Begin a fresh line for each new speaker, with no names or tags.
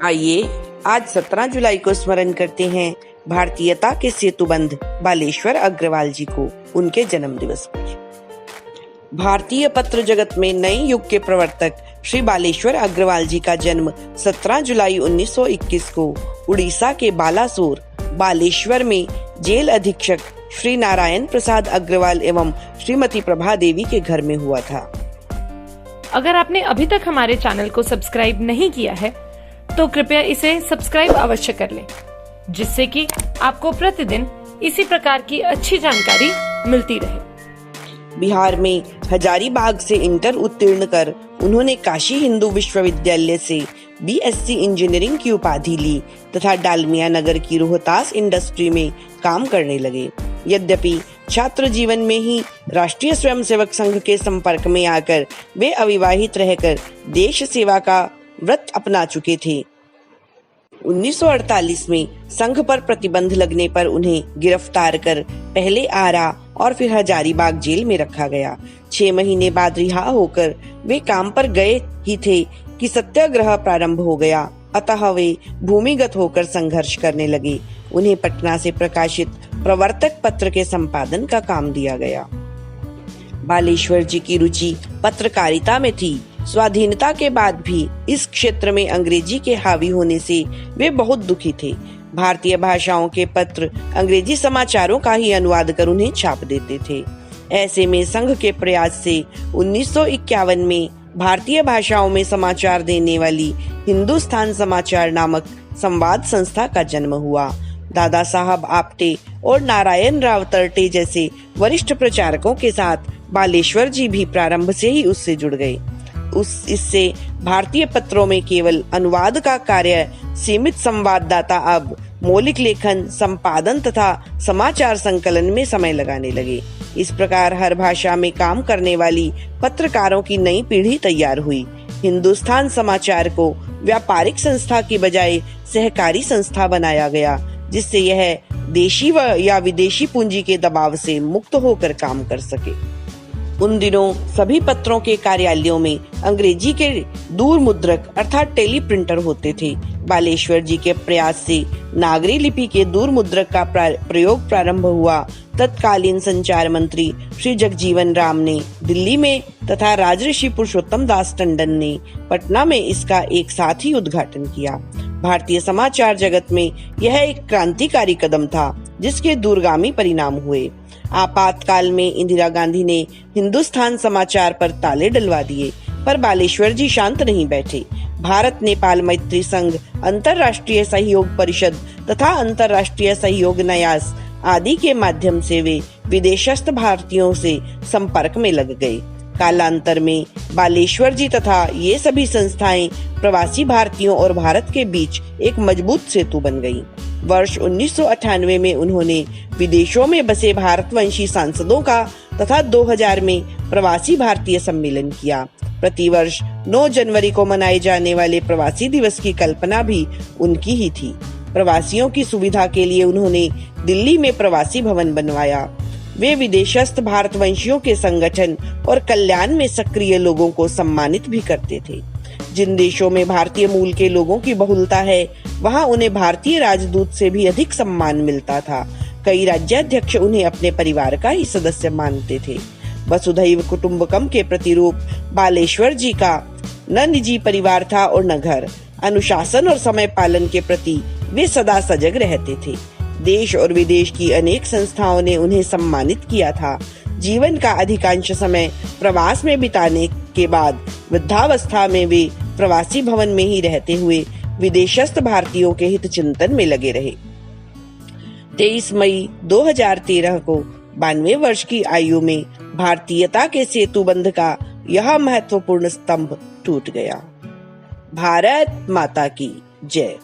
आइए आज 17 जुलाई को स्मरण करते हैं भारतीयता के सेतुबंध बालेश्वर अग्रवाल जी को उनके जन्म दिवस पर। भारतीय पत्र जगत में नए युग के प्रवर्तक श्री बालेश्वर अग्रवाल जी का जन्म 17 जुलाई 1921 को उड़ीसा के बालासोर बालेश्वर में जेल अधीक्षक श्री नारायण प्रसाद अग्रवाल एवं श्रीमती प्रभा देवी के घर में हुआ था।
अगर आपने अभी तक हमारे चैनल को सब्सक्राइब नहीं किया है तो कृपया इसे सब्सक्राइब अवश्य कर लें, जिससे कि आपको प्रतिदिन इसी प्रकार की अच्छी जानकारी मिलती रहे।
बिहार में हजारीबाग से इंटर उत्तीर्ण कर उन्होंने काशी हिंदू विश्वविद्यालय से बीएससी इंजीनियरिंग की उपाधि ली तथा डालमिया नगर की रोहतास इंडस्ट्री में काम करने लगे। यद्यपि छात्र जीवन में ही राष्ट्रीय स्वयंसेवक संघ के संपर्क में आकर वे अविवाहित रहकर देश सेवा का व्रत अपना चुके थे। 1948 में संघ पर प्रतिबंध लगने पर उन्हें गिरफ्तार कर पहले आरा और फिर हजारीबाग जेल में रखा गया। 6 महीने बाद रिहा होकर वे काम पर गए ही थे कि सत्याग्रह प्रारंभ हो गया, अतः वे भूमिगत होकर संघर्ष करने लगे। उन्हें पटना से प्रकाशित प्रवर्तक पत्र के संपादन का काम दिया गया। बालेश्वर जी की रुचि पत्रकारिता में थी। स्वाधीनता के बाद भी इस क्षेत्र में अंग्रेजी के हावी होने से वे बहुत दुखी थे। भारतीय भाषाओं के पत्र अंग्रेजी समाचारों का ही अनुवाद कर उन्हें छाप देते थे। ऐसे में संघ के प्रयास से 1951 में भारतीय भाषाओं में समाचार देने वाली हिंदुस्तान समाचार नामक संवाद संस्था का जन्म हुआ। दादा साहब आप्टे और नारायण राव तरटे जैसे वरिष्ठ प्रचारकों के साथ बालेश्वर जी भी प्रारंभ से ही उससे जुड़ गए। इससे भारतीय पत्रों में केवल अनुवाद का कार्य सीमित संवाददाता अब मौलिक लेखन, संपादन तथा समाचार संकलन में समय लगाने लगे। इस प्रकार हर भाषा में काम करने वाली पत्रकारों की नई पीढ़ी तैयार हुई। हिंदुस्तान समाचार को व्यापारिक संस्था की बजाय सहकारी संस्था बनाया गया, जिससे यह देशी व या विदेशी पूंजी के दबाव से मुक्त होकर काम कर सके। उन दिनों सभी पत्रों के कार्यालयों में अंग्रेजी के दूर मुद्रक अर्थात टेली प्रिंटर होते थे। बालेश्वर जी के प्रयास से नागरी लिपि के दूर मुद्रक का प्रयोग प्रारंभ हुआ। तत्कालीन संचार मंत्री श्री जगजीवन राम ने दिल्ली में तथा राजऋषि पुरुषोत्तम दास टंडन ने पटना में इसका एक साथ ही उद्घाटन किया। भारतीय समाचार जगत में यह एक क्रांतिकारी कदम था, जिसके दूरगामी परिणाम हुए। आपातकाल में इंदिरा गांधी ने हिंदुस्तान समाचार पर ताले डलवा दिए, पर बालेश्वर जी शांत नहीं बैठे। भारत नेपाल मैत्री संघ, अंतर्राष्ट्रीय सहयोग परिषद तथा अंतर्राष्ट्रीय सहयोग न्यास आदि के माध्यम से वे विदेशस्थ भारतीयों से संपर्क में लग गए। कालांतर में बालेश्वर जी तथा ये सभी संस्थाएं प्रवासी भारतीयों और भारत के बीच एक मजबूत सेतु बन गईं। वर्ष 1998 में उन्होंने विदेशों में बसे भारतवंशी सांसदों का तथा 2000 में प्रवासी भारतीय सम्मेलन किया। प्रतिवर्ष 9 जनवरी को मनाए जाने वाले प्रवासी दिवस की कल्पना भी उनकी ही थी। प्रवासियों की सुविधा के लिए उन्होंने दिल्ली में प्रवासी भवन बनवाया। वे विदेशस्थ भारतवंशियों के संगठन और कल्याण में सक्रिय लोगों को सम्मानित भी करते थे। जिन देशों में भारतीय मूल के लोगों की बहुलता है, वहां उन्हें भारतीय राजदूत से भी अधिक सम्मान मिलता था। कई राज्याध्यक्ष उन्हें अपने परिवार का ही सदस्य मानते थे। वसुधैव कुटुंबकम के प्रतिरूप बालेश्वर जी का न निजी परिवार था और न घर। अनुशासन और समय पालन के प्रति वे सदा सजग रहते थे। देश और विदेश की अनेक संस्थाओं ने उन्हें सम्मानित किया था। जीवन का अधिकांश समय प्रवास में बिताने के बाद वृद्धावस्था में वे प्रवासी भवन में ही रहते हुए विदेशस्थ भारतीयों के हित चिंतन में लगे रहे। 23 मई 2013 को 92 वर्ष की आयु में भारतीयता के सेतुबंध का यह महत्वपूर्ण स्तंभ टूट गया। भारत माता की जय।